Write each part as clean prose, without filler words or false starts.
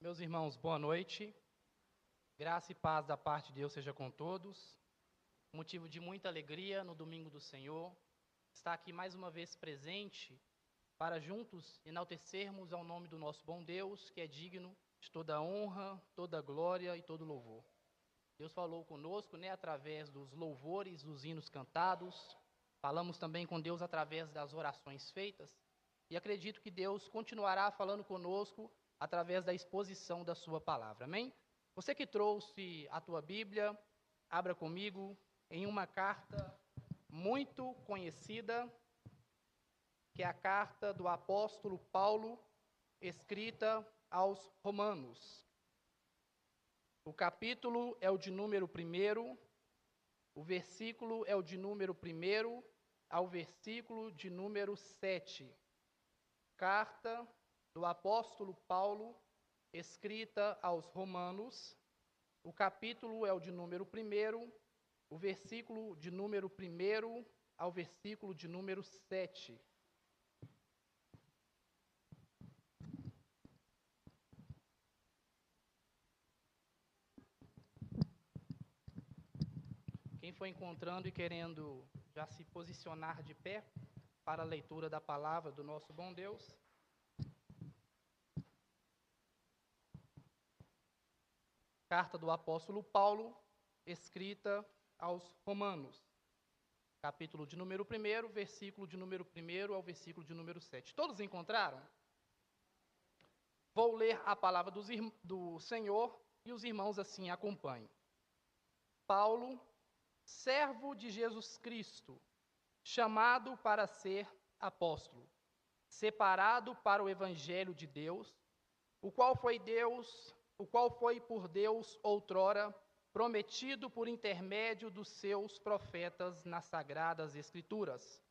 Meus irmãos, boa noite. Graça e paz da parte de Deus seja com todos. Motivo de muita alegria no domingo do Senhor, estar aqui mais uma vez presente para juntos enaltecermos ao nome do nosso bom Deus, que é digno de toda honra, toda glória e todo louvor. Deus falou conosco, através dos louvores, dos hinos cantados. Falamos também com Deus através das orações feitas. E acredito que Deus continuará falando conosco através da exposição da sua palavra. Amém? Você que trouxe a tua Bíblia, abra comigo em uma carta muito conhecida, que é a carta do apóstolo Paulo, escrita aos Romanos. O capítulo é o de número 1, o versículo é o de número 1 ao versículo de número 7. Carta do apóstolo Paulo, escrita aos Romanos, o capítulo é o de número 1, o versículo de número 1 ao versículo de número 7. Quem for encontrando e querendo já se posicionar de pé para a leitura da palavra do nosso bom Deus. Carta do apóstolo Paulo, escrita aos Romanos, capítulo de número 1, versículo de número 1 ao versículo de número 7. Todos encontraram? Vou ler a palavra do Senhor e os irmãos assim acompanhem. Paulo, servo de Jesus Cristo, chamado para ser apóstolo, separado para o evangelho de Deus, o qual foi por Deus outrora prometido por intermédio dos seus profetas nas sagradas Escrituras,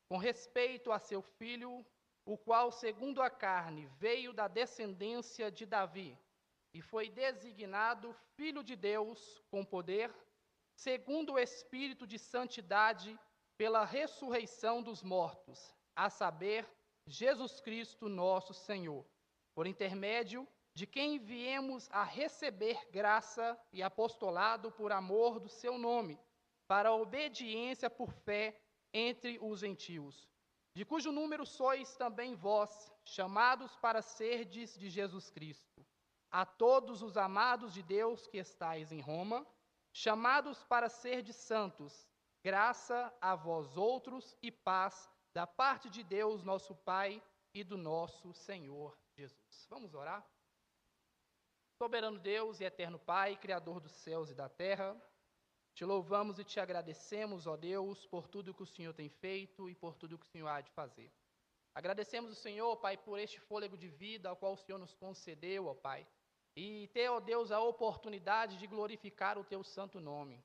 com respeito a seu filho, o qual, segundo a carne, veio da descendência de Davi, e foi designado Filho de Deus com poder, segundo o Espírito de santidade, pela ressurreição dos mortos, a saber, Jesus Cristo nosso Senhor, por intermédio de quem viemos a receber graça e apostolado por amor do seu nome, para a obediência por fé entre os gentios, de cujo número sois também vós, chamados para serdes de Jesus Cristo. A todos os amados de Deus que estáis em Roma, chamados para serdes santos, graça a vós outros e paz da parte de Deus nosso Pai e do nosso Senhor Jesus. Vamos orar? Soberano Deus e eterno Pai, Criador dos céus e da terra, te louvamos e te agradecemos, ó Deus, por tudo que o Senhor tem feito e por tudo que o Senhor há de fazer. Agradecemos o Senhor, Pai, por este fôlego de vida ao qual o Senhor nos concedeu, ó Pai, e ter, ó Deus, a oportunidade de glorificar o teu santo nome.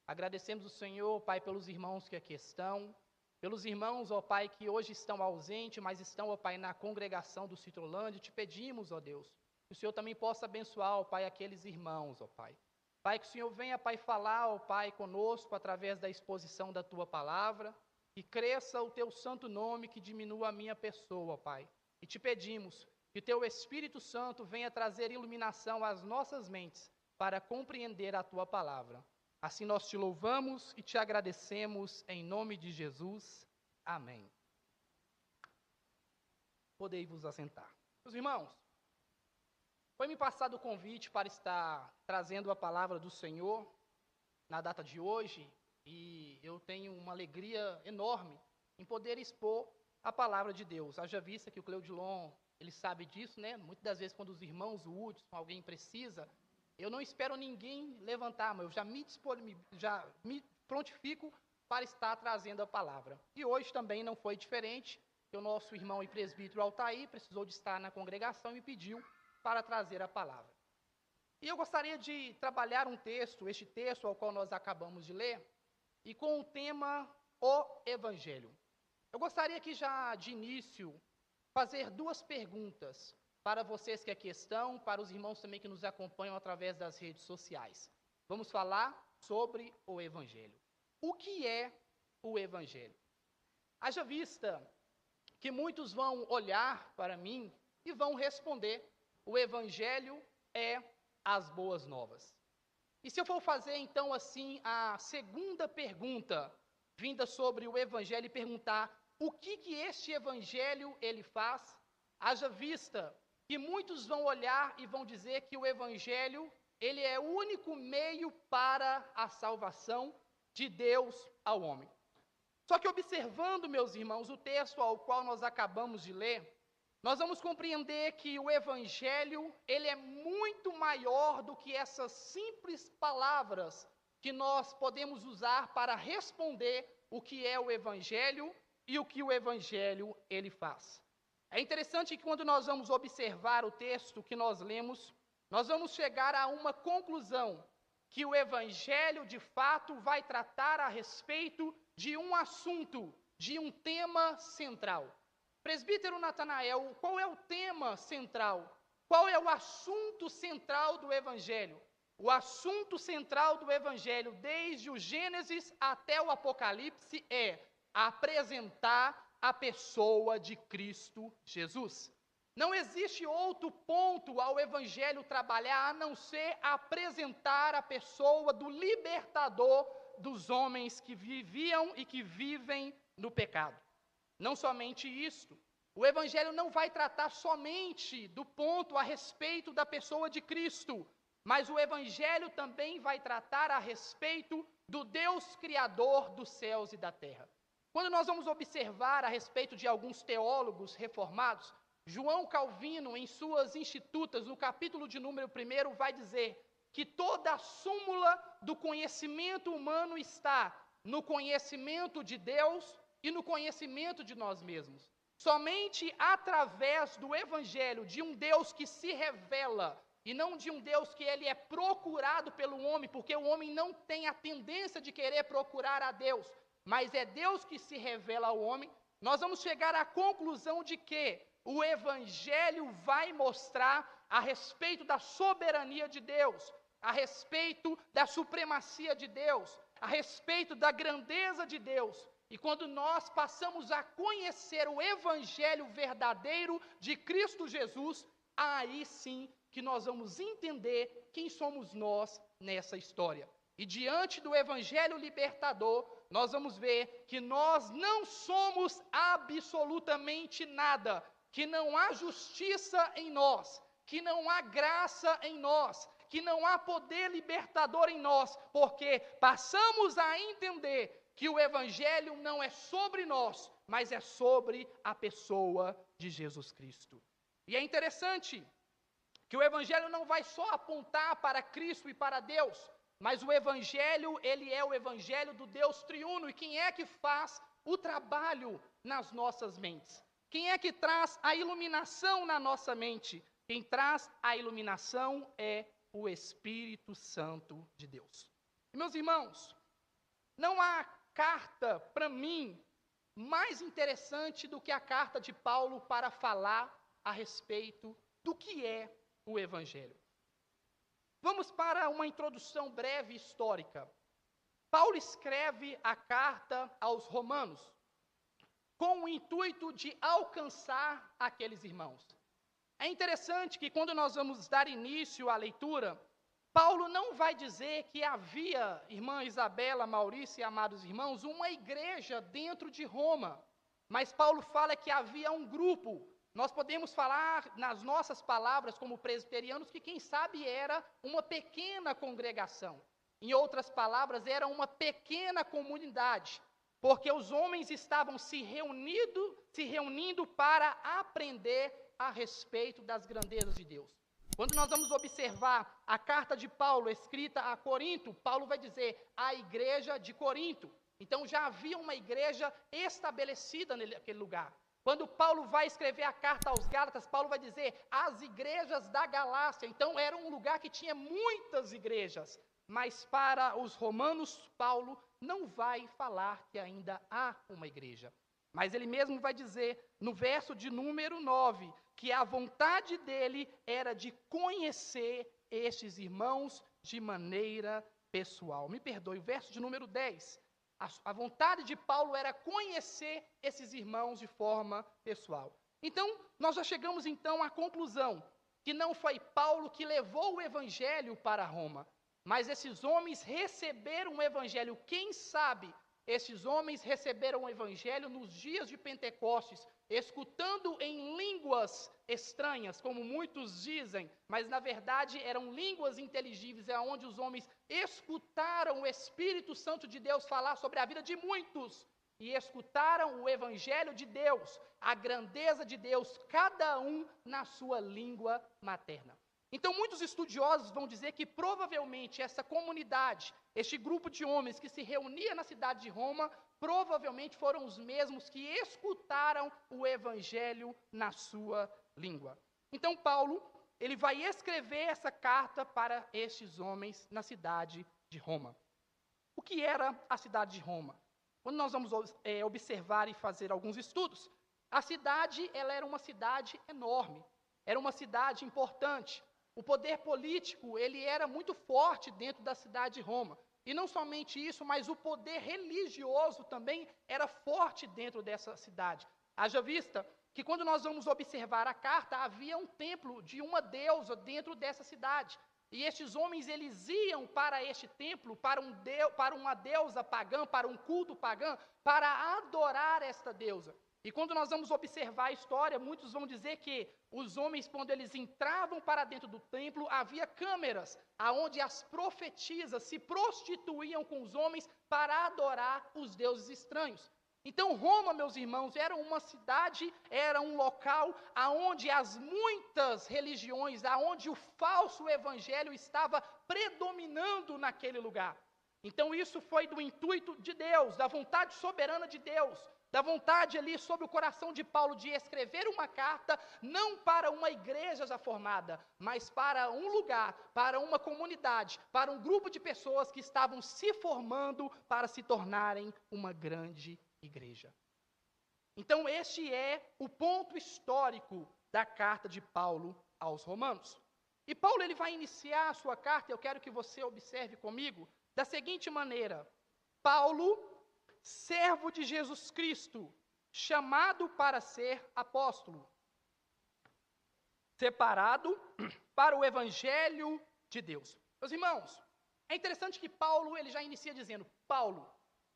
Agradecemos o Senhor, Pai, pelos irmãos que aqui estão, pelos irmãos, ó Pai, que hoje estão ausentes, mas estão, ó Pai, na congregação do Citrolândia. Te pedimos, ó Deus, que o Senhor também possa abençoar, ó Pai, aqueles irmãos, ó Pai. Pai, que o Senhor venha, Pai, falar, ó Pai, conosco através da exposição da Tua palavra, que cresça o Teu santo nome, que diminua a minha pessoa, ó Pai. E te pedimos que o Teu Espírito Santo venha trazer iluminação às nossas mentes para compreender a Tua palavra. Assim nós te louvamos e te agradecemos em nome de Jesus. Amém. Podei vos assentar. Meus irmãos, foi-me passado o convite para estar trazendo a palavra do Senhor na data de hoje, e eu tenho uma alegria enorme em poder expor a palavra de Deus. Haja vista que o Cleudilon, ele sabe disso, Muitas das vezes, quando os irmãos, o Hudson, alguém precisa, eu não espero ninguém levantar, mas eu já me prontifico para estar trazendo a palavra. E hoje também não foi diferente, que o nosso irmão e presbítero Altair precisou de estar na congregação e me pediu para trazer a palavra. E eu gostaria de trabalhar este texto ao qual nós acabamos de ler, e com o tema O Evangelho. Eu gostaria que já de início fazer duas perguntas para vocês que aqui estão, para os irmãos também que nos acompanham através das redes sociais. Vamos falar sobre o Evangelho. O que é o Evangelho? Haja vista que muitos vão olhar para mim e vão responder: o Evangelho é as boas novas. E se eu for fazer, então, assim, a segunda pergunta, vinda sobre o Evangelho, e perguntar o que este Evangelho ele faz, haja vista que muitos vão olhar e vão dizer que o Evangelho ele é o único meio para a salvação de Deus ao homem. Só que observando, meus irmãos, o texto ao qual nós acabamos de ler, nós vamos compreender que o Evangelho, ele é muito maior do que essas simples palavras que nós podemos usar para responder o que é o Evangelho e o que o Evangelho, ele faz. É interessante que quando nós vamos observar o texto que nós lemos, nós vamos chegar a uma conclusão, que o Evangelho, de fato, vai tratar a respeito de um assunto, de um tema central. Presbítero Natanael, qual é o tema central? Qual é o assunto central do Evangelho? O assunto central do Evangelho, desde o Gênesis até o Apocalipse, é apresentar a pessoa de Cristo Jesus. Não existe outro ponto ao Evangelho trabalhar a não ser apresentar a pessoa do libertador dos homens que viviam e que vivem no pecado. Não somente isto, o Evangelho não vai tratar somente do ponto a respeito da pessoa de Cristo, mas o Evangelho também vai tratar a respeito do Deus Criador dos céus e da terra. Quando nós vamos observar a respeito de alguns teólogos reformados, João Calvino, em suas Institutas, no capítulo de número 1, vai dizer que toda a súmula do conhecimento humano está no conhecimento de Deus e no conhecimento de nós mesmos. Somente através do Evangelho, de um Deus que se revela, e não de um Deus que ele é procurado pelo homem, porque o homem não tem a tendência de querer procurar a Deus, mas é Deus que se revela ao homem, nós vamos chegar à conclusão de que o Evangelho vai mostrar a respeito da soberania de Deus, a respeito da supremacia de Deus, a respeito da grandeza de Deus. E quando nós passamos a conhecer o Evangelho verdadeiro de Cristo Jesus, aí sim que nós vamos entender quem somos nós nessa história. E diante do Evangelho libertador, nós vamos ver que nós não somos absolutamente nada, que não há justiça em nós, que não há graça em nós, que não há poder libertador em nós, porque passamos a entender que o Evangelho não é sobre nós, mas é sobre a pessoa de Jesus Cristo. E é interessante que o Evangelho não vai só apontar para Cristo e para Deus, mas o Evangelho, ele é o Evangelho do Deus triuno. E quem é que faz o trabalho nas nossas mentes? Quem é que traz a iluminação na nossa mente? Quem traz a iluminação é o Espírito Santo de Deus. E, meus irmãos, não há carta, para mim, mais interessante do que a carta de Paulo para falar a respeito do que é o Evangelho. Vamos para uma introdução breve histórica. Paulo escreve a carta aos Romanos com o intuito de alcançar aqueles irmãos. É interessante que quando nós vamos dar início à leitura, Paulo não vai dizer que havia, irmã Isabela, Maurício e amados irmãos, uma igreja dentro de Roma, mas Paulo fala que havia um grupo. Nós podemos falar nas nossas palavras como presbiterianos que quem sabe era uma pequena congregação. Em outras palavras, era uma pequena comunidade, porque os homens estavam se reunindo para aprender a respeito das grandezas de Deus. Quando nós vamos observar a carta de Paulo escrita a Corinto, Paulo vai dizer a igreja de Corinto. Então já havia uma igreja estabelecida naquele lugar. Quando Paulo vai escrever a carta aos Gálatas, Paulo vai dizer as igrejas da Galácia. Então era um lugar que tinha muitas igrejas. Mas para os romanos, Paulo não vai falar que ainda há uma igreja. Mas ele mesmo vai dizer, no verso de número 9, que a vontade dele era de conhecer estes irmãos de maneira pessoal. Me perdoe, o verso de número 10. A vontade de Paulo era conhecer esses irmãos de forma pessoal. Então, nós já chegamos então à conclusão que não foi Paulo que levou o evangelho para Roma, mas esses homens receberam o evangelho. Quem sabe esses homens receberam o evangelho nos dias de Pentecostes, escutando em línguas estranhas, como muitos dizem, mas na verdade eram línguas inteligíveis, é onde os homens escutaram o Espírito Santo de Deus falar sobre a vida de muitos, e escutaram o evangelho de Deus, a grandeza de Deus, cada um na sua língua materna. Então muitos estudiosos vão dizer que provavelmente essa comunidade, este grupo de homens que se reunia na cidade de Roma, provavelmente foram os mesmos que escutaram o evangelho na sua língua. Então Paulo, ele vai escrever essa carta para estes homens na cidade de Roma. O que era a cidade de Roma? Quando nós vamos observar e fazer alguns estudos, a cidade, ela era uma cidade enorme, era uma cidade importante. O poder político, ele era muito forte dentro da cidade de Roma. E não somente isso, mas o poder religioso também era forte dentro dessa cidade. Haja vista que quando nós vamos observar a carta, havia um templo de uma deusa dentro dessa cidade. E estes homens, eles iam para este templo, para uma deusa pagã, para um culto pagão, para adorar esta deusa. E quando nós vamos observar a história, muitos vão dizer que os homens, quando eles entravam para dentro do templo, havia câmeras, aonde as profetisas se prostituíam com os homens para adorar os deuses estranhos. Então Roma, meus irmãos, era uma cidade, era um local aonde as muitas religiões, aonde o falso evangelho estava predominando naquele lugar. Então isso foi do intuito de Deus, da vontade soberana de Deus, da vontade ali sobre o coração de Paulo de escrever uma carta, não para uma igreja já formada, mas para um lugar, para uma comunidade, para um grupo de pessoas que estavam se formando para se tornarem uma grande igreja. Então este é o ponto histórico da carta de Paulo aos Romanos. E Paulo, ele vai iniciar a sua carta, eu quero que você observe comigo, da seguinte maneira: Paulo, servo de Jesus Cristo, chamado para ser apóstolo, separado para o evangelho de Deus. Meus irmãos, é interessante que Paulo, ele já inicia dizendo, Paulo,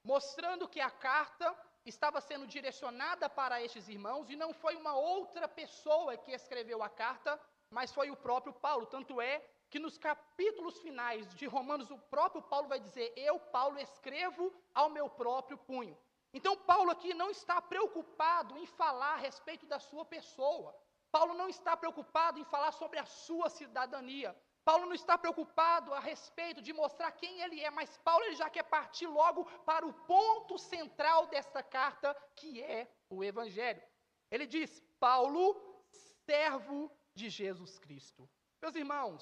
mostrando que a carta estava sendo direcionada para estes irmãos, e não foi uma outra pessoa que escreveu a carta, mas foi o próprio Paulo. Tanto é que nos capítulos finais de Romanos, o próprio Paulo vai dizer, eu, Paulo, escrevo ao meu próprio punho. Então Paulo aqui não está preocupado em falar a respeito da sua pessoa. Paulo não está preocupado em falar sobre a sua cidadania. Paulo não está preocupado a respeito de mostrar quem ele é, mas Paulo, ele já quer partir logo para o ponto central desta carta, que é o evangelho. Ele diz, Paulo, servo de Jesus Cristo. Meus irmãos,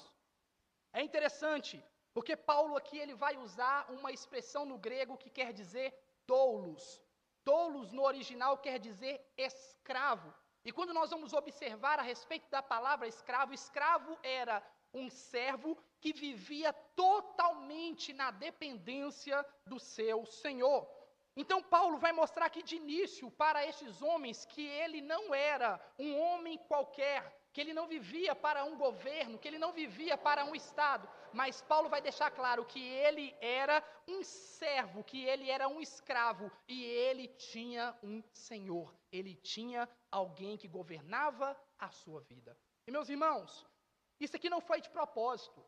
é interessante, porque Paulo aqui, ele vai usar uma expressão no grego que quer dizer doulos. Doulos no original quer dizer escravo. E quando nós vamos observar a respeito da palavra escravo, escravo era um servo que vivia totalmente na dependência do seu senhor. Então Paulo vai mostrar aqui de início para estes homens que ele não era um homem qualquer, que ele não vivia para um governo, que ele não vivia para um estado, mas Paulo vai deixar claro que ele era um servo, que ele era um escravo, e ele tinha um senhor, ele tinha alguém que governava a sua vida. E meus irmãos, isso aqui não foi de propósito.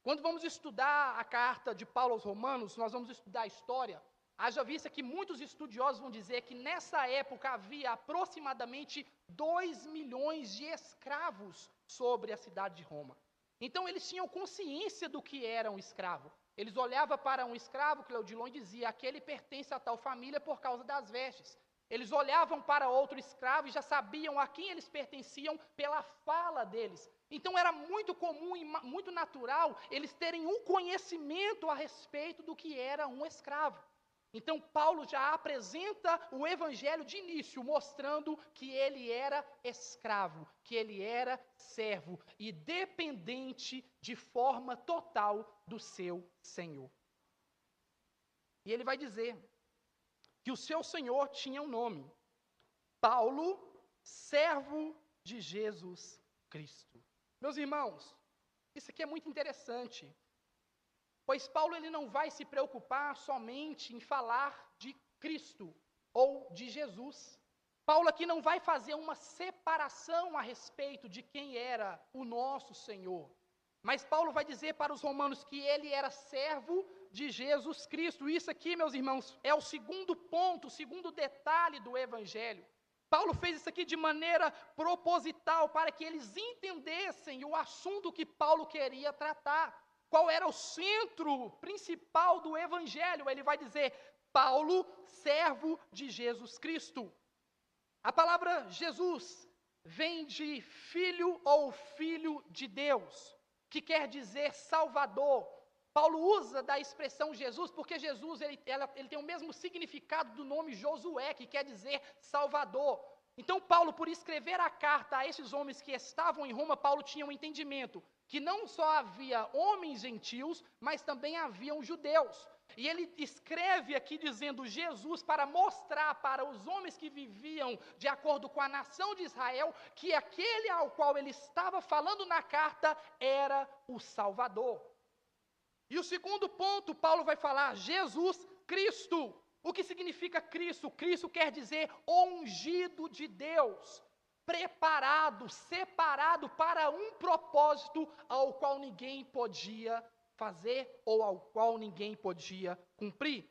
Quando vamos estudar a carta de Paulo aos Romanos, nós vamos estudar a história. Haja vista que muitos estudiosos vão dizer que nessa época havia aproximadamente 2 milhões de escravos sobre a cidade de Roma. Então eles tinham consciência do que era um escravo. Eles olhavam para um escravo, Cleudilon, e dizia, aquele pertence a tal família por causa das vestes. Eles olhavam para outro escravo e já sabiam a quem eles pertenciam pela fala deles. Então era muito comum e muito natural eles terem um conhecimento a respeito do que era um escravo. Então Paulo já apresenta o evangelho de início, mostrando que ele era escravo, que ele era servo e dependente de forma total do seu senhor. E ele vai dizer que o seu senhor tinha um nome, Paulo, servo de Jesus Cristo. Meus irmãos, isso aqui é muito interessante, pois Paulo ele não vai se preocupar somente em falar de Cristo ou de Jesus. Paulo aqui não vai fazer uma separação a respeito de quem era o nosso Senhor. Mas Paulo vai dizer para os romanos que ele era servo de Jesus Cristo. Isso aqui, meus irmãos, é o segundo ponto, o segundo detalhe do Evangelho. Paulo fez isso aqui de maneira proposital para que eles entendessem o assunto que Paulo queria tratar. Qual era o centro principal do Evangelho? Ele vai dizer, Paulo, servo de Jesus Cristo. A palavra Jesus vem de filho ou filho de Deus, que quer dizer Salvador. Paulo usa da expressão Jesus, porque Jesus ele tem o mesmo significado do nome Josué, que quer dizer Salvador. Então Paulo, por escrever a carta a esses homens que estavam em Roma, Paulo tinha um entendimento que não só havia homens gentios, mas também haviam judeus. E ele escreve aqui dizendo Jesus para mostrar para os homens que viviam de acordo com a nação de Israel que aquele ao qual ele estava falando na carta era o Salvador. E o segundo ponto, Paulo vai falar Jesus Cristo. O que significa Cristo? Cristo quer dizer ungido de Deus, preparado, separado para um propósito ao qual ninguém podia fazer ou ao qual ninguém podia cumprir.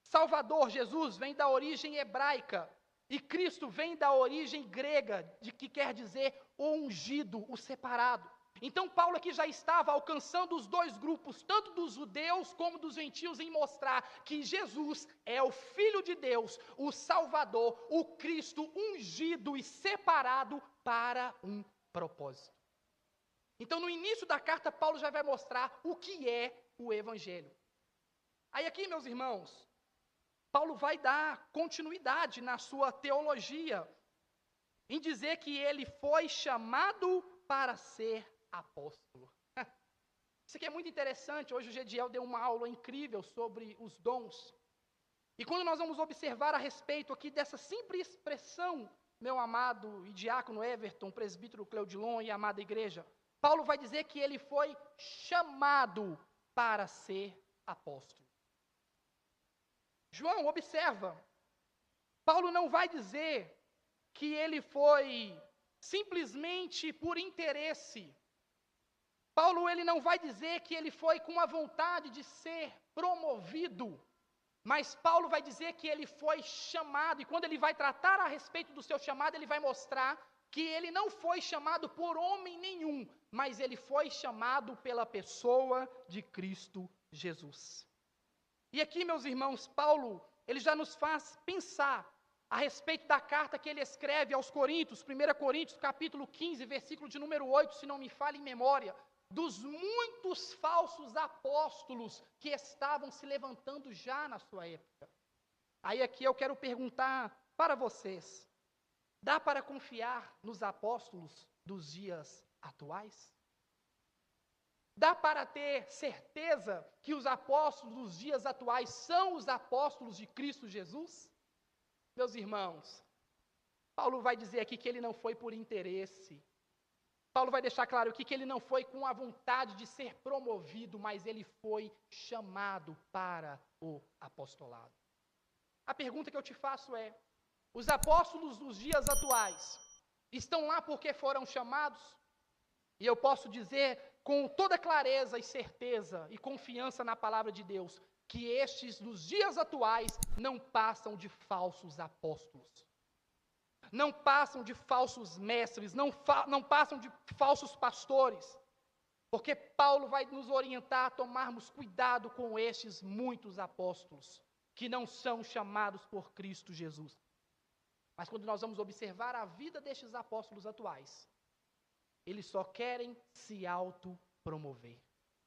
Salvador, Jesus, vem da origem hebraica e Cristo vem da origem grega, de que quer dizer o ungido, o separado. Então Paulo aqui já estava alcançando os dois grupos, tanto dos judeus como dos gentios, em mostrar que Jesus é o Filho de Deus, o Salvador, o Cristo ungido e separado para um propósito. Então, no início da carta, Paulo já vai mostrar o que é o Evangelho. Aí aqui, meus irmãos, Paulo vai dar continuidade na sua teologia, em dizer que ele foi chamado para ser apóstolo. Isso aqui é muito interessante. Hoje o Gediel deu uma aula incrível sobre os dons. E quando nós vamos observar a respeito aqui dessa simples expressão, meu amado e diácono Everton, presbítero Cleudilon e amada igreja, Paulo vai dizer que ele foi chamado para ser apóstolo. João, observa, Paulo não vai dizer que ele foi simplesmente por interesse. Paulo ele não vai dizer que ele foi com a vontade de ser promovido, mas Paulo vai dizer que ele foi chamado, e quando ele vai tratar a respeito do seu chamado, ele vai mostrar que ele não foi chamado por homem nenhum, mas ele foi chamado pela pessoa de Cristo Jesus. E aqui, meus irmãos, Paulo, ele já nos faz pensar a respeito da carta que ele escreve aos Coríntios, 1 Coríntios, capítulo 15, versículo de número 8, se não me falha em memória, dos muitos falsos apóstolos que estavam se levantando já na sua época. Aí aqui eu quero perguntar para vocês, dá para confiar nos apóstolos dos dias atuais? Dá para ter certeza que os apóstolos dos dias atuais são os apóstolos de Cristo Jesus? Meus irmãos, Paulo vai dizer aqui que ele não foi por interesse. Paulo vai deixar claro aqui que ele não foi com a vontade de ser promovido, mas ele foi chamado para o apostolado. A pergunta que eu te faço é, os apóstolos dos dias atuais estão lá porque foram chamados? E eu posso dizer com toda clareza e certeza e confiança na palavra de Deus, que estes dos dias atuais não passam de falsos apóstolos. Não passam de falsos mestres, não passam de falsos pastores. Porque Paulo vai nos orientar a tomarmos cuidado com estes muitos apóstolos, que não são chamados por Cristo Jesus. Mas quando nós vamos observar a vida destes apóstolos atuais, eles só querem se autopromover.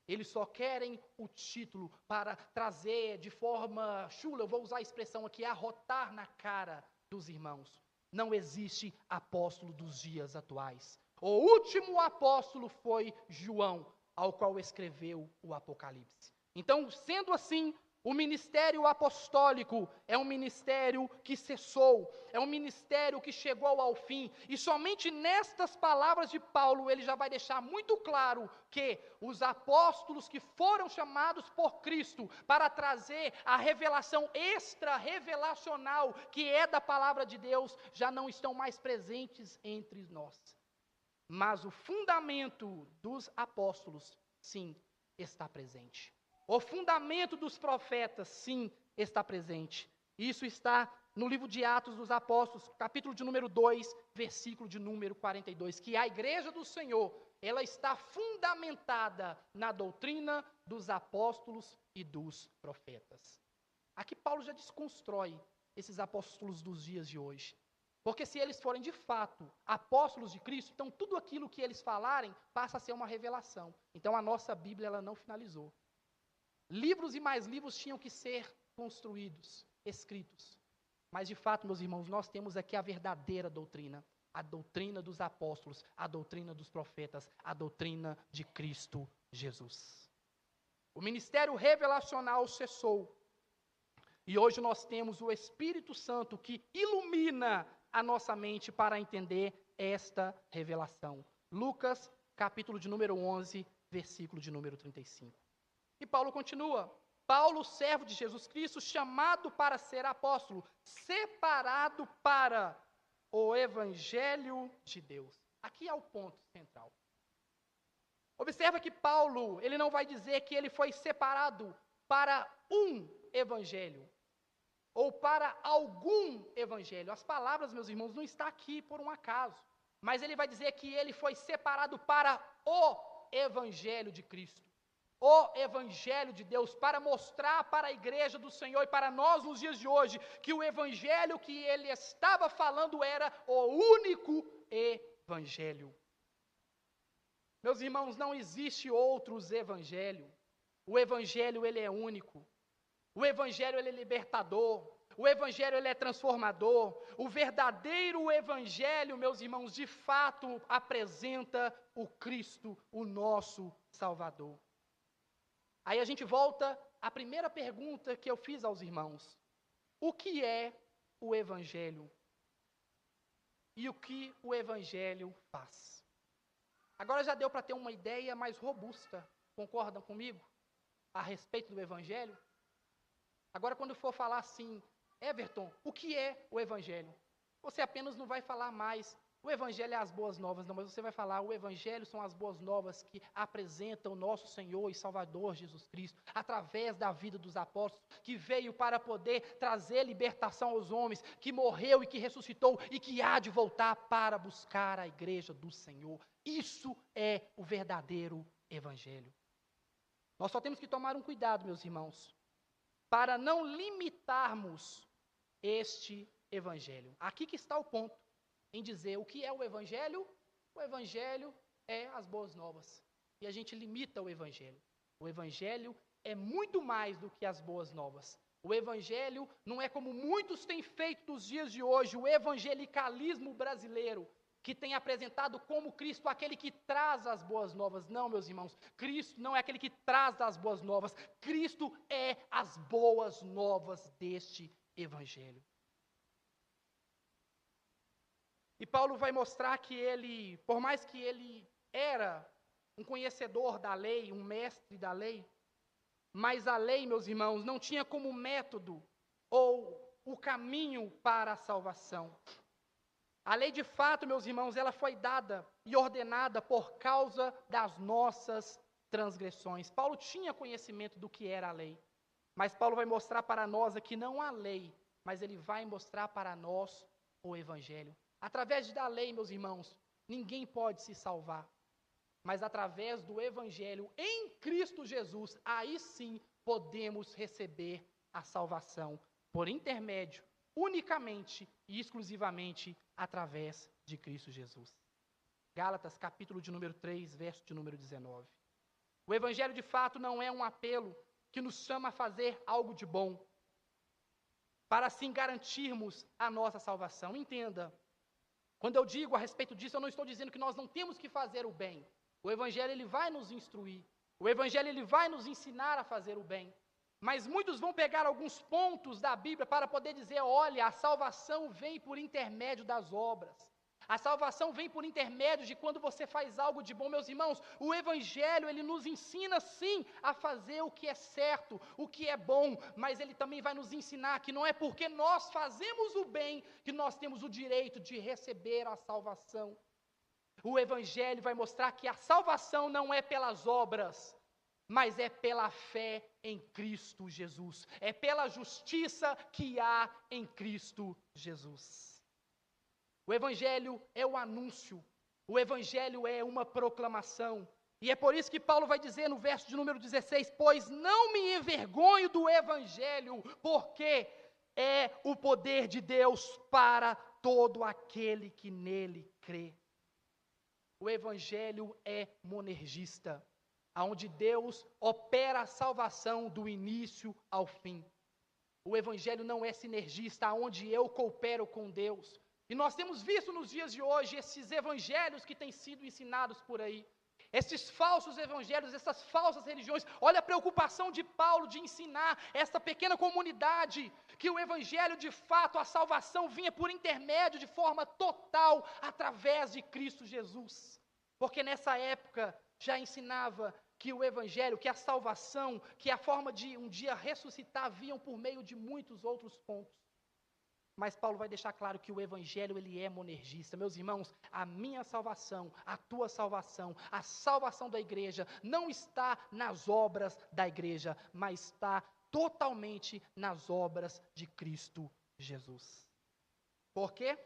Eles só querem o título para trazer de forma chula, eu vou usar a expressão aqui, arrotar na cara dos irmãos. Não existe apóstolo dos dias atuais. O último apóstolo foi João, ao qual escreveu o Apocalipse. Então, sendo assim, O ministério apostólico é um ministério que cessou, é um ministério que chegou ao fim, e somente nestas palavras de Paulo ele já vai deixar muito claro que os apóstolos que foram chamados por Cristo para trazer a revelação extra-revelacional que é da palavra de Deus, já não estão mais presentes entre nós. Mas o fundamento dos apóstolos, sim, está presente. O fundamento dos profetas, sim, está presente. Isso está no livro de Atos dos Apóstolos, capítulo de número 2, versículo de número 42, que a igreja do Senhor, ela está fundamentada na doutrina dos apóstolos e dos profetas. Aqui Paulo já desconstrói esses apóstolos dos dias de hoje. Porque se eles forem de fato apóstolos de Cristo, então tudo aquilo que eles falarem passa a ser uma revelação. Então a nossa Bíblia ela não finalizou. Livros e mais livros tinham que ser construídos, escritos. Mas, de fato, meus irmãos, nós temos aqui a verdadeira doutrina. A doutrina dos apóstolos, a doutrina dos profetas, a doutrina de Cristo Jesus. O ministério revelacional cessou. E hoje nós temos o Espírito Santo que ilumina a nossa mente para entender esta revelação. Lucas, capítulo de número 11, versículo de número 35. E Paulo continua, Paulo, servo de Jesus Cristo, chamado para ser apóstolo, separado para o Evangelho de Deus. Aqui é o ponto central. Observa que Paulo, ele não vai dizer que ele foi separado para um evangelho, ou para algum evangelho. As palavras, meus irmãos, não estão aqui por um acaso, mas ele vai dizer que ele foi separado para o Evangelho de Cristo. O Evangelho de Deus, para mostrar para a igreja do Senhor e para nós nos dias de hoje, que o Evangelho que ele estava falando era o único Evangelho. Meus irmãos, não existe outros Evangelho. O Evangelho ele é único. O Evangelho ele é libertador. O Evangelho ele é transformador. O verdadeiro Evangelho, meus irmãos, de fato apresenta o Cristo, o nosso Salvador. Aí a gente volta à primeira pergunta que eu fiz aos irmãos. O que é o Evangelho? E o que o Evangelho faz? Agora já deu para ter uma ideia mais robusta, concordam comigo? A respeito do Evangelho? Agora quando for falar assim, Everton, o que é o Evangelho? Você apenas não vai falar mais o Evangelho é as boas novas, não, mas você vai falar, o Evangelho são as boas novas que apresentam o nosso Senhor e Salvador Jesus Cristo, através da vida dos apóstolos, que veio para poder trazer libertação aos homens, que morreu e que ressuscitou e que há de voltar para buscar a igreja do Senhor. Isso é o verdadeiro Evangelho. Nós só temos que tomar um cuidado, meus irmãos, para não limitarmos este Evangelho. Aqui que está o ponto. Em dizer o que é o Evangelho é as boas novas. E a gente limita o Evangelho. O Evangelho é muito mais do que as boas novas. O Evangelho não é como muitos têm feito nos dias de hoje, o evangelicalismo brasileiro, que tem apresentado como Cristo aquele que traz as boas novas. Não, meus irmãos, Cristo não é aquele que traz as boas novas. Cristo é as boas novas deste Evangelho. E Paulo vai mostrar que ele, por mais que ele era um conhecedor da lei, um mestre da lei, mas a lei, meus irmãos, não tinha como método ou o caminho para a salvação. A lei, de fato, meus irmãos, ela foi dada e ordenada por causa das nossas transgressões. Paulo tinha conhecimento do que era a lei, mas Paulo vai mostrar para nós aqui não a lei, mas ele vai mostrar para nós o Evangelho. Através da lei, meus irmãos, ninguém pode se salvar. Mas através do Evangelho em Cristo Jesus, aí sim podemos receber a salvação por intermédio, unicamente e exclusivamente através de Cristo Jesus. Gálatas, capítulo de número 3, verso de número 19. O Evangelho de fato não é um apelo que nos chama a fazer algo de bom, para assim garantirmos a nossa salvação. Entenda. Quando eu digo a respeito disso, eu não estou dizendo que nós não temos que fazer o bem. O Evangelho ele vai nos instruir. O Evangelho ele vai nos ensinar a fazer o bem. Mas muitos vão pegar alguns pontos da Bíblia para poder dizer, olha, a salvação vem por intermédio das obras. A salvação vem por intermédio de quando você faz algo de bom. Meus irmãos, o Evangelho, ele nos ensina sim a fazer o que é certo, o que é bom, mas ele também vai nos ensinar que não é porque nós fazemos o bem que nós temos o direito de receber a salvação. O Evangelho vai mostrar que a salvação não é pelas obras, mas é pela fé em Cristo Jesus. É pela justiça que há em Cristo Jesus. O Evangelho é o anúncio, o Evangelho é uma proclamação. E é por isso que Paulo vai dizer no verso de número 16, pois não me envergonho do Evangelho, porque é o poder de Deus para todo aquele que nele crê. O Evangelho é monergista, onde Deus opera a salvação do início ao fim. O Evangelho não é sinergista, onde eu coopero com Deus. E nós temos visto nos dias de hoje esses evangelhos que têm sido ensinados por aí. Esses falsos evangelhos, essas falsas religiões. Olha a preocupação de Paulo de ensinar essa pequena comunidade que o evangelho, de fato, a salvação vinha por intermédio, de forma total, através de Cristo Jesus. Porque nessa época já ensinava que o evangelho, que a salvação, que a forma de um dia ressuscitar vinham por meio de muitos outros pontos. Mas Paulo vai deixar claro que o Evangelho, ele é monergista. Meus irmãos, a minha salvação, a tua salvação, a salvação da igreja, não está nas obras da igreja, mas está totalmente nas obras de Cristo Jesus. Por quê?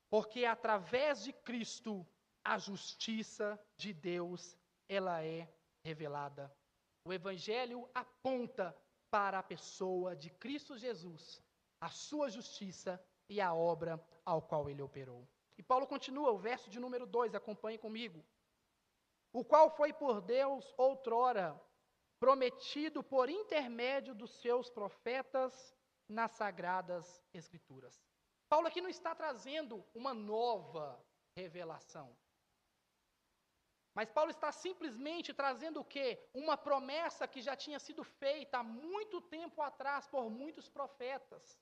Porque através de Cristo, a justiça de Deus, ela é revelada. O Evangelho aponta para a pessoa de Cristo Jesus, a sua justiça e a obra ao qual ele operou. E Paulo continua, o verso de número 2, acompanhe comigo. O qual foi por Deus outrora prometido por intermédio dos seus profetas nas sagradas Escrituras. Paulo aqui não está trazendo uma nova revelação. Mas Paulo está simplesmente trazendo o quê? Uma promessa que já tinha sido feita há muito tempo atrás por muitos profetas.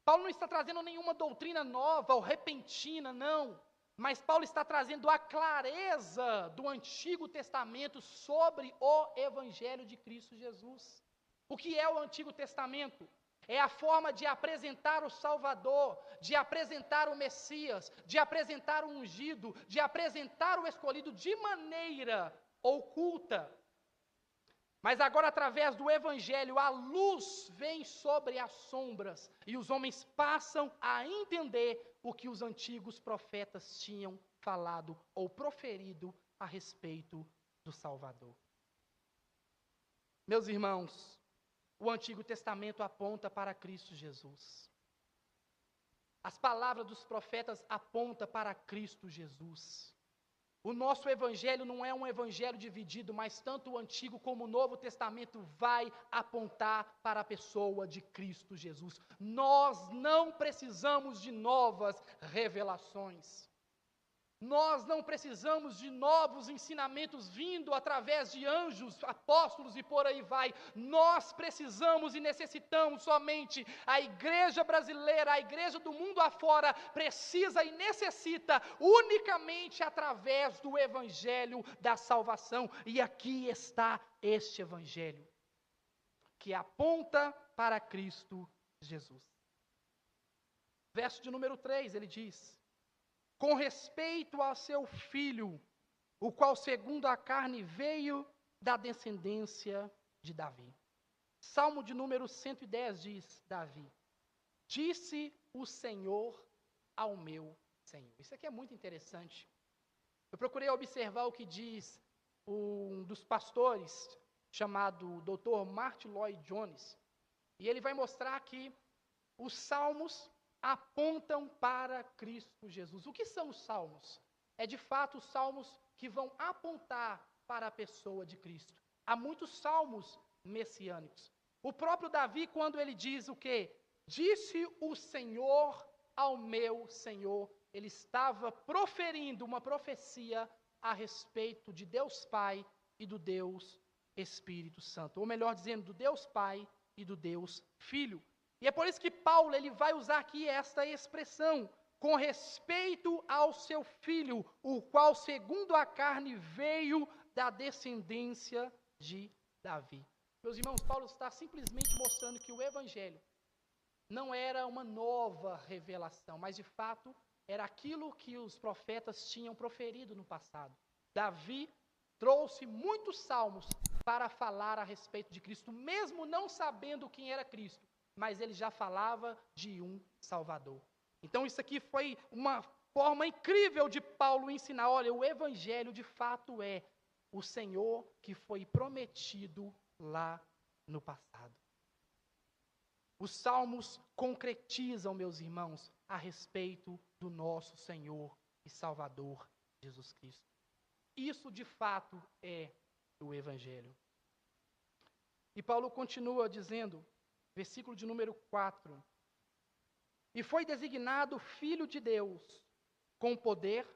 Paulo não está trazendo nenhuma doutrina nova ou repentina, não. Mas Paulo está trazendo a clareza do Antigo Testamento sobre o Evangelho de Cristo Jesus. O que é o Antigo Testamento? É a forma de apresentar o Salvador, de apresentar o Messias, de apresentar o ungido, de apresentar o escolhido de maneira oculta. Mas agora, através do Evangelho, a luz vem sobre as sombras e os homens passam a entender o que os antigos profetas tinham falado ou proferido a respeito do Salvador. Meus irmãos, o Antigo Testamento aponta para Cristo Jesus. As palavras dos profetas apontam para Cristo Jesus. O nosso evangelho não é um evangelho dividido, mas tanto o Antigo como o Novo Testamento vai apontar para a pessoa de Cristo Jesus. Nós não precisamos de novas revelações. Nós não precisamos de novos ensinamentos vindo através de anjos, apóstolos e por aí vai. Nós precisamos e necessitamos somente. A igreja brasileira, a igreja do mundo afora, precisa e necessita unicamente através do evangelho da salvação. E aqui está este evangelho, que aponta para Cristo Jesus. Verso de número 3, ele diz: com respeito a seu filho, o qual segundo a carne veio da descendência de Davi. Salmo de número 110 diz, Davi: disse o Senhor ao meu Senhor. Isso aqui é muito interessante. Eu procurei observar o que diz um dos pastores, chamado Dr. Martin Lloyd Jones, e ele vai mostrar que os salmos apontam para Cristo Jesus. O que são os salmos? É de fato os salmos que vão apontar para a pessoa de Cristo. Há muitos salmos messiânicos. O próprio Davi, quando ele diz o quê? Disse o Senhor ao meu Senhor. Ele estava proferindo uma profecia a respeito de Deus Pai e do Deus Espírito Santo, ou melhor dizendo, do Deus Pai e do Deus Filho. E é por isso que Paulo ele vai usar aqui esta expressão, com respeito ao seu filho, o qual, segundo a carne, veio da descendência de Davi. Meus irmãos, Paulo está simplesmente mostrando que o Evangelho não era uma nova revelação, mas de fato era aquilo que os profetas tinham proferido no passado. Davi trouxe muitos salmos para falar a respeito de Cristo, mesmo não sabendo quem era Cristo, mas ele já falava de um Salvador. Então isso aqui foi uma forma incrível de Paulo ensinar, olha, o Evangelho de fato é o Senhor que foi prometido lá no passado. Os salmos concretizam, meus irmãos, a respeito do nosso Senhor e Salvador Jesus Cristo. Isso de fato é o Evangelho. E Paulo continua dizendo, versículo de número 4, e foi designado Filho de Deus, com poder,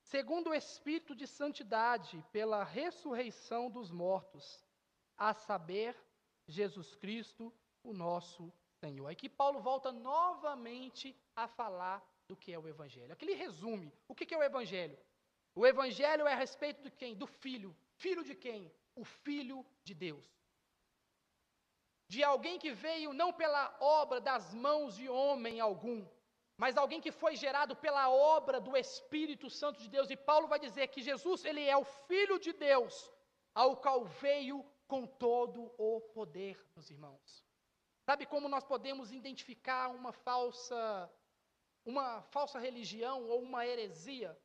segundo o Espírito de santidade, pela ressurreição dos mortos, a saber, Jesus Cristo, o nosso Senhor. Aqui Paulo volta novamente a falar do que é o Evangelho. Aqui ele resume o que é o Evangelho. O Evangelho é a respeito de quem? Do Filho. Filho de quem? O Filho de Deus. De alguém que veio não pela obra das mãos de homem algum, mas alguém que foi gerado pela obra do Espírito Santo de Deus. E Paulo vai dizer que Jesus, ele é o Filho de Deus, ao qual veio com todo o poder, meus irmãos. Sabe como nós podemos identificar uma falsa religião ou uma heresia?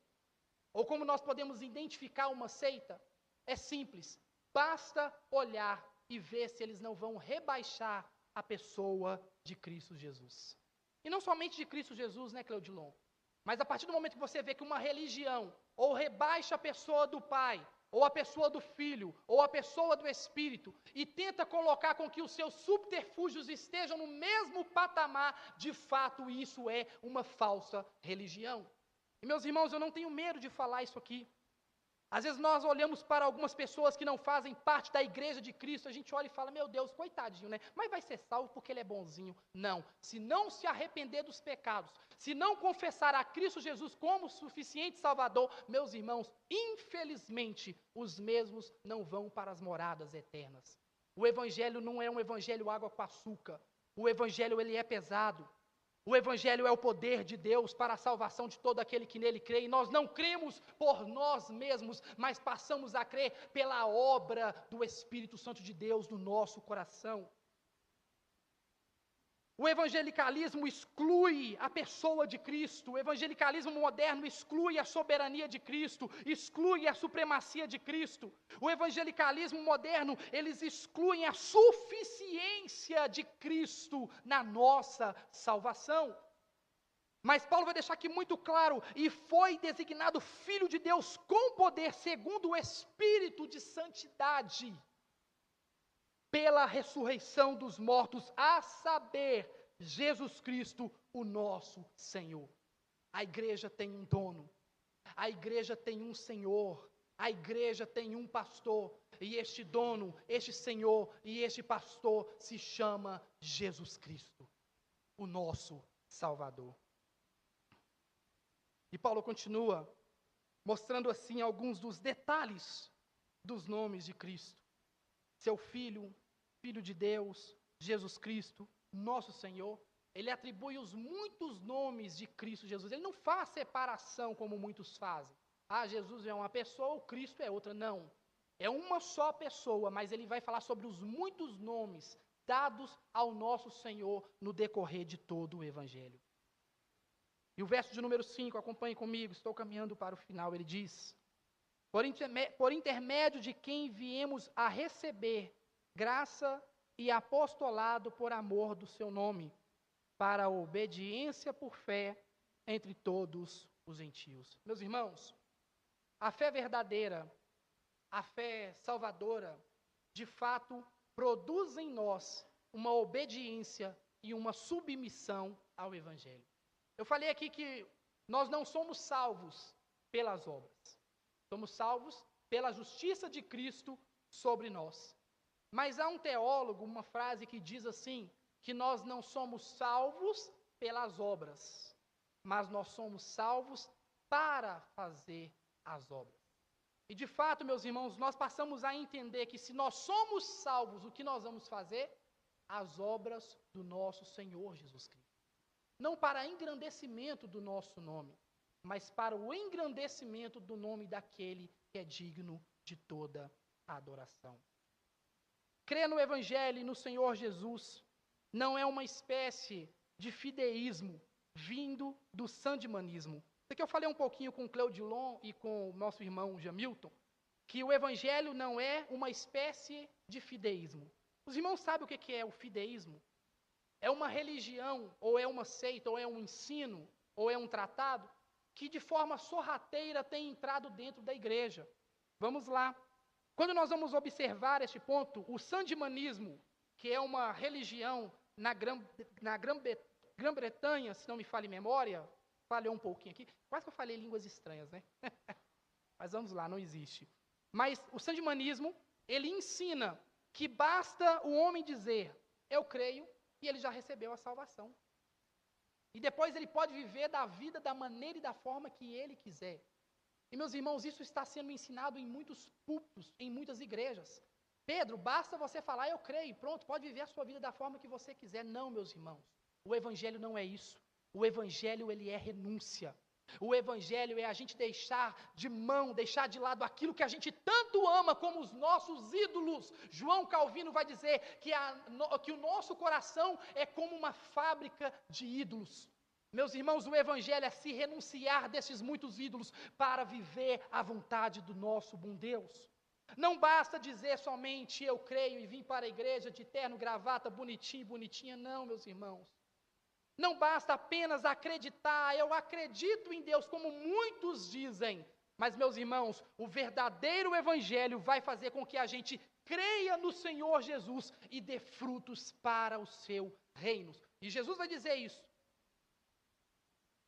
Ou como nós podemos identificar uma seita? É simples, basta olhar e ver se eles não vão rebaixar a pessoa de Cristo Jesus. E não somente de Cristo Jesus, né, Cleudilon? Mas a partir do momento que você vê que uma religião ou rebaixa a pessoa do Pai, ou a pessoa do Filho, ou a pessoa do Espírito, e tenta colocar com que os seus subterfúgios estejam no mesmo patamar, de fato isso é uma falsa religião. E meus irmãos, eu não tenho medo de falar isso aqui. Às vezes nós olhamos para algumas pessoas que não fazem parte da igreja de Cristo, a gente olha e fala, meu Deus, coitadinho, né? Mas vai ser salvo porque ele é bonzinho. Não, se não se arrepender dos pecados, se não confessar a Cristo Jesus como suficiente Salvador, meus irmãos, infelizmente, os mesmos não vão para as moradas eternas. O Evangelho não é um Evangelho água com açúcar. O Evangelho, ele é pesado. O Evangelho é o poder de Deus para a salvação de todo aquele que nele crê. E nós não cremos por nós mesmos, mas passamos a crer pela obra do Espírito Santo de Deus no nosso coração. O evangelicalismo exclui a pessoa de Cristo. O evangelicalismo moderno exclui a soberania de Cristo, exclui a supremacia de Cristo. O evangelicalismo moderno, eles excluem a suficiência de Cristo na nossa salvação. Mas Paulo vai deixar aqui muito claro, e foi designado Filho de Deus com poder, segundo o Espírito de santidade, pela ressurreição dos mortos, a saber, Jesus Cristo, o nosso Senhor. A igreja tem um dono, a igreja tem um Senhor, a igreja tem um pastor, e este dono, este Senhor e este pastor se chama Jesus Cristo, o nosso Salvador. E Paulo continua mostrando assim alguns dos detalhes dos nomes de Cristo. Seu Filho, Filho de Deus, Jesus Cristo, nosso Senhor. Ele atribui os muitos nomes de Cristo Jesus. Ele não faz separação como muitos fazem. Ah, Jesus é uma pessoa, o Cristo é outra. Não. É uma só pessoa, mas ele vai falar sobre os muitos nomes dados ao nosso Senhor no decorrer de todo o Evangelho. E o verso de número 5, acompanhe comigo, estou caminhando para o final, ele diz: por intermédio de quem viemos a receber graça e apostolado por amor do seu nome, para a obediência por fé entre todos os gentios. Meus irmãos, a fé verdadeira, a fé salvadora, de fato, produz em nós uma obediência e uma submissão ao Evangelho. Eu falei aqui que nós não somos salvos pelas obras. Somos salvos pela justiça de Cristo sobre nós. Mas há um teólogo, uma frase que diz assim, que nós não somos salvos pelas obras, mas nós somos salvos para fazer as obras. E de fato, meus irmãos, nós passamos a entender que se nós somos salvos, o que nós vamos fazer? As obras do nosso Senhor Jesus Cristo. Não para engrandecimento do nosso nome, mas para o engrandecimento do nome daquele que é digno de toda a adoração. Crer no Evangelho e no Senhor Jesus não é uma espécie de fideísmo vindo do sandimanismo. Isso aqui eu falei um pouquinho com o Cleudilon e com o nosso irmão Jamilton, que o Evangelho não é uma espécie de fideísmo. Os irmãos sabem o que é o fideísmo? É uma religião, ou é uma seita, ou é um ensino, ou é um tratado, que de forma sorrateira tem entrado dentro da igreja. Vamos lá. Quando nós vamos observar este ponto, o sandimanismo, que é uma religião na Grã-Bretanha, se não me falha a memória, falhou um pouquinho aqui, quase que eu falei línguas estranhas, né? Mas vamos lá, não existe. Mas o sandimanismo, ele ensina que basta o homem dizer, eu creio, e ele já recebeu a salvação. E depois ele pode viver da vida da maneira e da forma que ele quiser. E, meus irmãos, isso está sendo ensinado em muitos púlpitos, em muitas igrejas. Pedro, basta você falar, eu creio, pronto, pode viver a sua vida da forma que você quiser. Não, meus irmãos, o Evangelho não é isso. O Evangelho, ele é renúncia. O Evangelho é a gente deixar de mão, deixar de lado aquilo que a gente tanto ama como os nossos ídolos. João Calvino vai dizer que o nosso coração é como uma fábrica de ídolos. Meus irmãos, o Evangelho é se renunciar desses muitos ídolos para viver a vontade do nosso bom Deus. Não basta dizer somente eu creio e vim para a igreja de terno, gravata, bonitinho, bonitinha. Não, meus irmãos. Não basta apenas acreditar, eu acredito em Deus, como muitos dizem. Mas, meus irmãos, o verdadeiro Evangelho vai fazer com que a gente creia no Senhor Jesus e dê frutos para o seu reino. E Jesus vai dizer isso.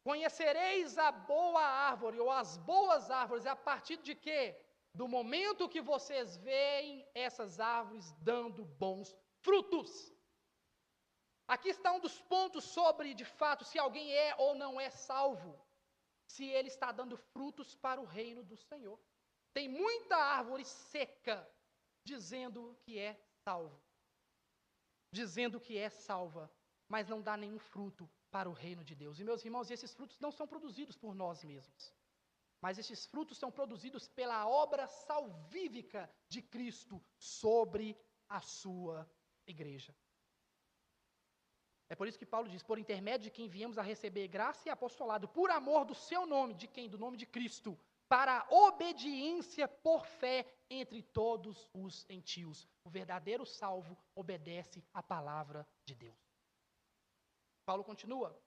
Conhecereis a boa árvore, ou as boas árvores, a partir de quê? Do momento que vocês veem essas árvores dando bons frutos. Aqui está um dos pontos sobre, de fato, se alguém é ou não é salvo. Se ele está dando frutos para o reino do Senhor. Tem muita árvore seca, dizendo que é salvo. Dizendo que é salva, mas não dá nenhum fruto para o reino de Deus. E, meus irmãos, esses frutos não são produzidos por nós mesmos. Mas esses frutos são produzidos pela obra salvífica de Cristo sobre a sua igreja. É por isso que Paulo diz, por intermédio de quem viemos a receber graça e apostolado, por amor do seu nome, de quem? Do nome de Cristo, para a obediência por fé entre todos os gentios. O verdadeiro salvo obedece à palavra de Deus. Paulo continua,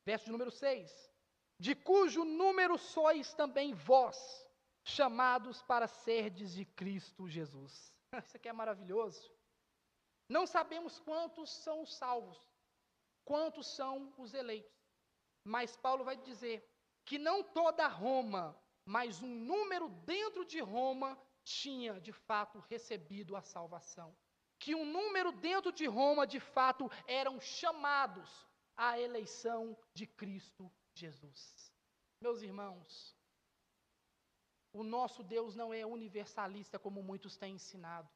verso de número 6, de cujo número sois também vós, chamados para serdes de Cristo Jesus. Isso aqui é maravilhoso. Não sabemos quantos são os salvos, quantos são os eleitos. Mas Paulo vai dizer que não toda Roma, mas um número dentro de Roma tinha, de fato, recebido a salvação. Que um número dentro de Roma, de fato, eram chamados à eleição de Cristo Jesus. Meus irmãos, o nosso Deus não é universalista como muitos têm ensinado.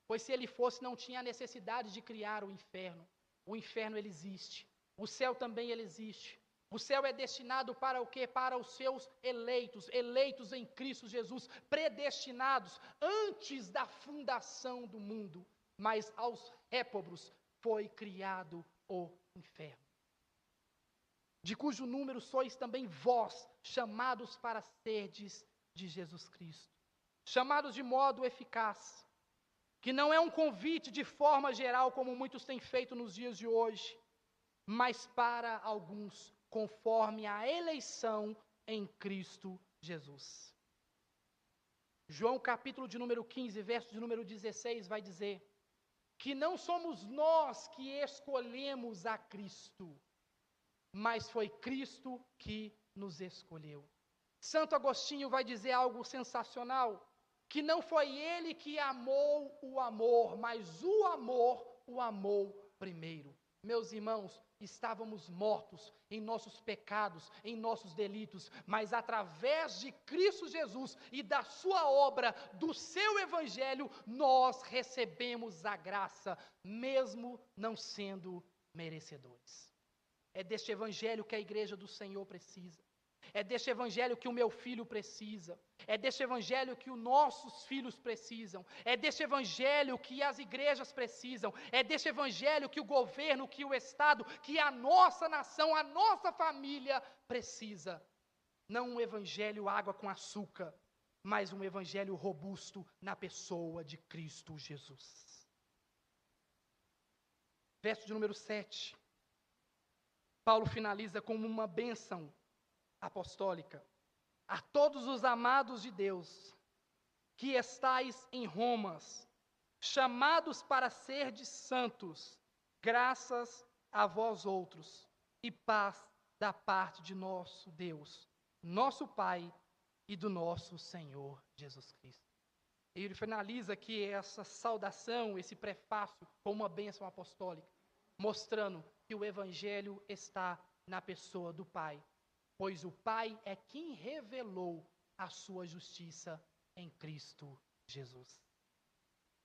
Pois se ele fosse, não tinha necessidade de criar o inferno. O inferno, ele existe. O céu também, ele existe. O céu é destinado para o quê? Para os seus eleitos, eleitos em Cristo Jesus, predestinados antes da fundação do mundo. Mas aos réprobos foi criado o inferno. De cujo número sois também vós, chamados para serdes de Jesus Cristo. Chamados de modo eficaz. Que não é um convite de forma geral, como muitos têm feito nos dias de hoje, mas para alguns, conforme a eleição em Cristo Jesus. João capítulo de número 15, verso de número 16, vai dizer que não somos nós que escolhemos a Cristo, mas foi Cristo que nos escolheu. Santo Agostinho vai dizer algo sensacional. que não foi ele que amou o amor, mas o amor o amou primeiro. Meus irmãos, estávamos mortos em nossos pecados, em nossos delitos, mas através de Cristo Jesus e da sua obra, do seu evangelho, nós recebemos a graça, mesmo não sendo merecedores. É deste evangelho que a igreja do Senhor precisa. É deste evangelho que o meu filho precisa. É deste evangelho que os nossos filhos precisam. É deste evangelho que as igrejas precisam. É deste evangelho que o governo, que o Estado, que a nossa nação, a nossa família precisa. Não um evangelho água com açúcar, mas um evangelho robusto na pessoa de Cristo Jesus. Verso de número 7. Paulo finaliza com uma bênção apostólica. A todos os amados de Deus, que estais em Roma, chamados para serdes santos, graças a vós outros, e paz da parte de nosso Deus, nosso Pai e do nosso Senhor Jesus Cristo. E ele finaliza aqui essa saudação, esse prefácio, com uma bênção apostólica, mostrando que o Evangelho está na pessoa do Pai, pois o Pai é quem revelou a sua justiça em Cristo Jesus.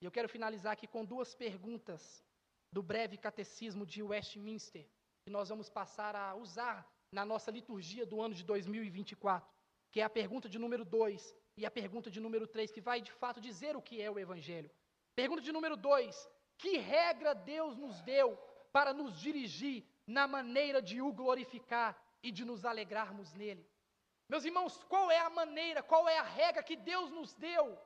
E eu quero finalizar aqui com duas perguntas do breve catecismo de Westminster, que nós vamos passar a usar na nossa liturgia do ano de 2024, que é a pergunta de número 2 e a pergunta de número 3, que vai de fato dizer o que é o Evangelho. Pergunta de número 2, que regra Deus nos deu para nos dirigir na maneira de o glorificar e de nos alegrarmos nele? Meus irmãos, qual é a maneira, qual é a regra que Deus nos deu?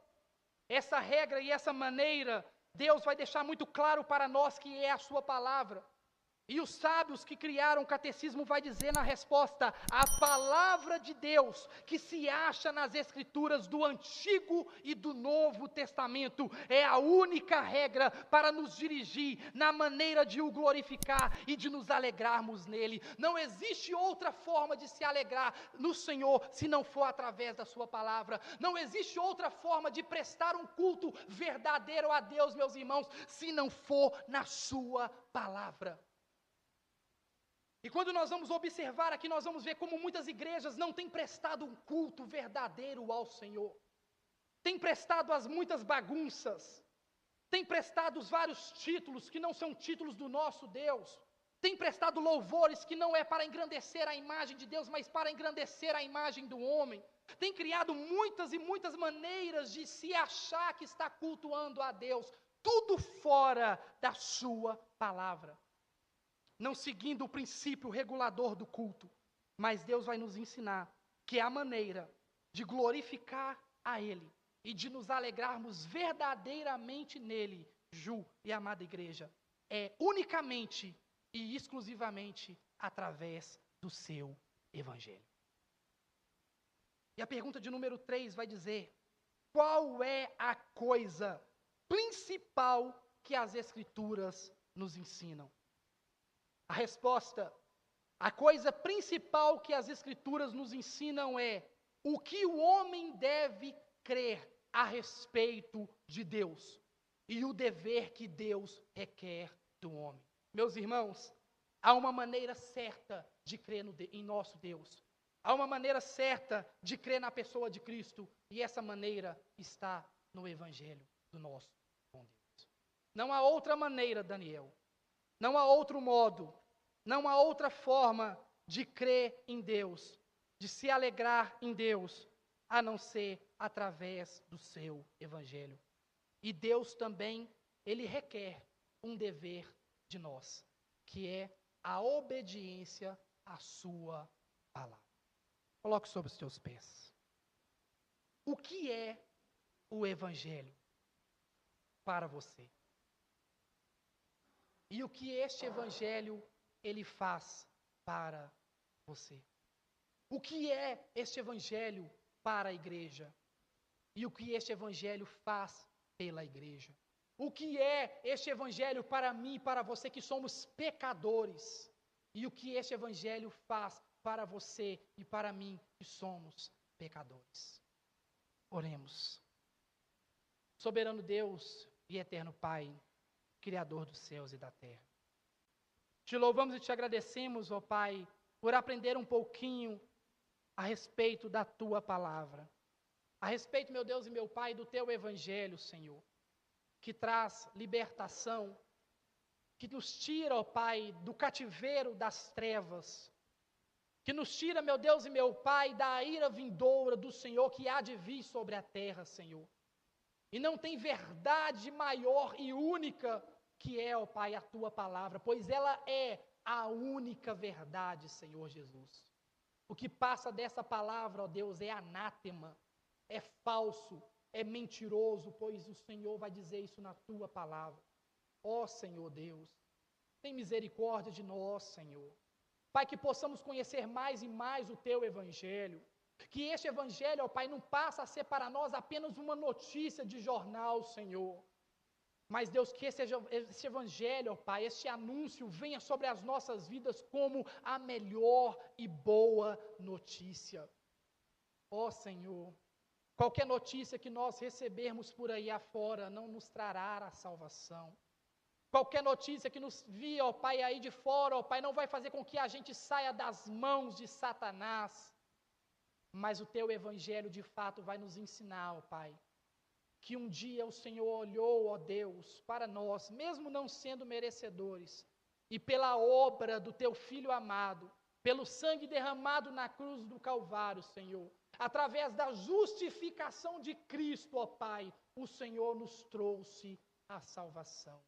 Essa regra e essa maneira, Deus vai deixar muito claro para nós que é a sua palavra. E os sábios que criaram o catecismo vai dizer na resposta, a palavra de Deus que se acha nas escrituras do Antigo e do Novo Testamento é a única regra para nos dirigir na maneira de o glorificar e de nos alegrarmos nele. Não existe outra forma de se alegrar no Senhor se não for através da sua palavra. Não existe outra forma de prestar um culto verdadeiro a Deus, meus irmãos, se não for na sua palavra. E quando nós vamos observar aqui, nós vamos ver como muitas igrejas não têm prestado um culto verdadeiro ao Senhor. Têm prestado as muitas bagunças. Têm prestado os vários títulos que não são títulos do nosso Deus. Têm prestado louvores que não é para engrandecer a imagem de Deus, mas para engrandecer a imagem do homem. Têm criado muitas e muitas maneiras de se achar que está cultuando a Deus. Tudo fora da sua palavra. Não seguindo o princípio regulador do culto, mas Deus vai nos ensinar que a maneira de glorificar a Ele e de nos alegrarmos verdadeiramente nele, Ju e amada igreja, é unicamente e exclusivamente através do seu Evangelho. E a pergunta de número 3 vai dizer, qual é a coisa principal que as Escrituras nos ensinam? A resposta, a coisa principal que as Escrituras nos ensinam é o que o homem deve crer a respeito de Deus e o dever que Deus requer do homem. Meus irmãos, há uma maneira certa de crer em nosso Deus. Há uma maneira certa de crer na pessoa de Cristo e essa maneira está no Evangelho do nosso bom Deus. Não há outra maneira, Daniel. Não há outro modo, não há outra forma de crer em Deus, de se alegrar em Deus, a não ser através do seu Evangelho. E Deus também, Ele requer um dever de nós, que é a obediência à sua palavra. Coloque sobre os teus pés. O que é o Evangelho para você? E o que este Evangelho, ele faz para você? O que é este Evangelho para a igreja? E o que este Evangelho faz pela igreja? O que é este Evangelho para mim e para você que somos pecadores? E o que este Evangelho faz para você e para mim que somos pecadores? Oremos. soberano Deus e eterno Pai, Criador dos céus e da terra. Te louvamos e te agradecemos, ó Pai, por aprender um pouquinho a respeito da Tua palavra. A respeito, meu Deus e meu Pai, do Teu Evangelho, Senhor, que traz libertação, que nos tira, ó Pai, do cativeiro das trevas, que nos tira, meu Deus e meu Pai, da ira vindoura do Senhor que há de vir sobre a terra, Senhor. E não tem verdade maior e única que é, ó Pai, a Tua palavra, pois ela é a única verdade, Senhor Jesus. O que passa dessa palavra, ó Deus, é anátema, é falso, é mentiroso, pois o Senhor vai dizer isso na Tua palavra. Ó Senhor Deus, tem misericórdia de nós, Senhor. Pai, que possamos conhecer mais e mais o Teu Evangelho, que este Evangelho, ó Pai, não passa a ser para nós apenas uma notícia de jornal, Senhor, mas Deus, que esse Evangelho, ó Pai, este anúncio venha sobre as nossas vidas como a melhor e boa notícia. Ó Senhor, qualquer notícia que nós recebermos por aí afora não nos trará a salvação. Qualquer notícia que nos via, ó Pai, aí de fora, ó Pai, não vai fazer com que a gente saia das mãos de Satanás. Mas o Teu Evangelho, de fato, vai nos ensinar, ó Pai, que um dia o Senhor olhou, ó Deus, para nós, mesmo não sendo merecedores, e pela obra do Teu Filho amado, pelo sangue derramado na cruz do Calvário, Senhor, através da justificação de Cristo, ó Pai, o Senhor nos trouxe a salvação.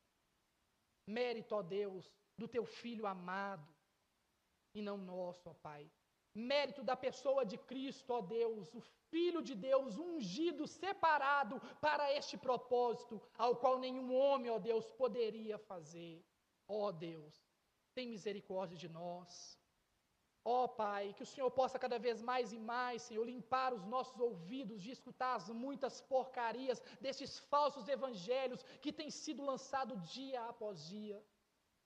Mérito, ó Deus, do Teu Filho amado, e não nosso, ó Pai. Mérito da pessoa de Cristo, ó Deus, o Filho de Deus, ungido, separado para este propósito, ao qual nenhum homem, ó Deus, poderia fazer. Ó Deus, tem misericórdia de nós. Ó Pai, que o Senhor possa cada vez mais e mais, Senhor, limpar os nossos ouvidos de escutar as muitas porcarias desses falsos evangelhos que têm sido lançados dia após dia.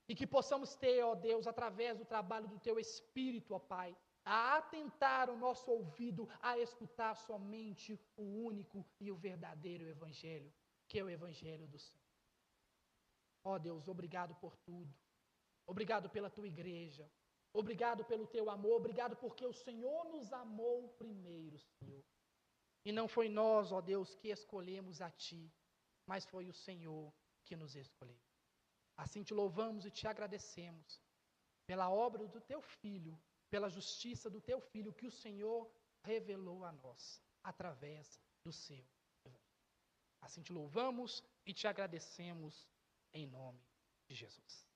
E que possamos ter, ó Deus, através do trabalho do Teu Espírito, ó Pai, a atentar o nosso ouvido a escutar somente o único e o verdadeiro Evangelho, que é o Evangelho do Senhor. Ó Deus, obrigado por tudo. Obrigado pela Tua igreja. Obrigado pelo Teu amor. Obrigado porque o Senhor nos amou primeiro, Senhor. E não foi nós, ó Deus, que escolhemos a Ti, mas foi o Senhor que nos escolheu. Assim Te louvamos e Te agradecemos pela obra do Teu Filho, pela justiça do Teu Filho, que o Senhor revelou a nós, através do Seu Evangelho. Assim Te louvamos e Te agradecemos, em nome de Jesus.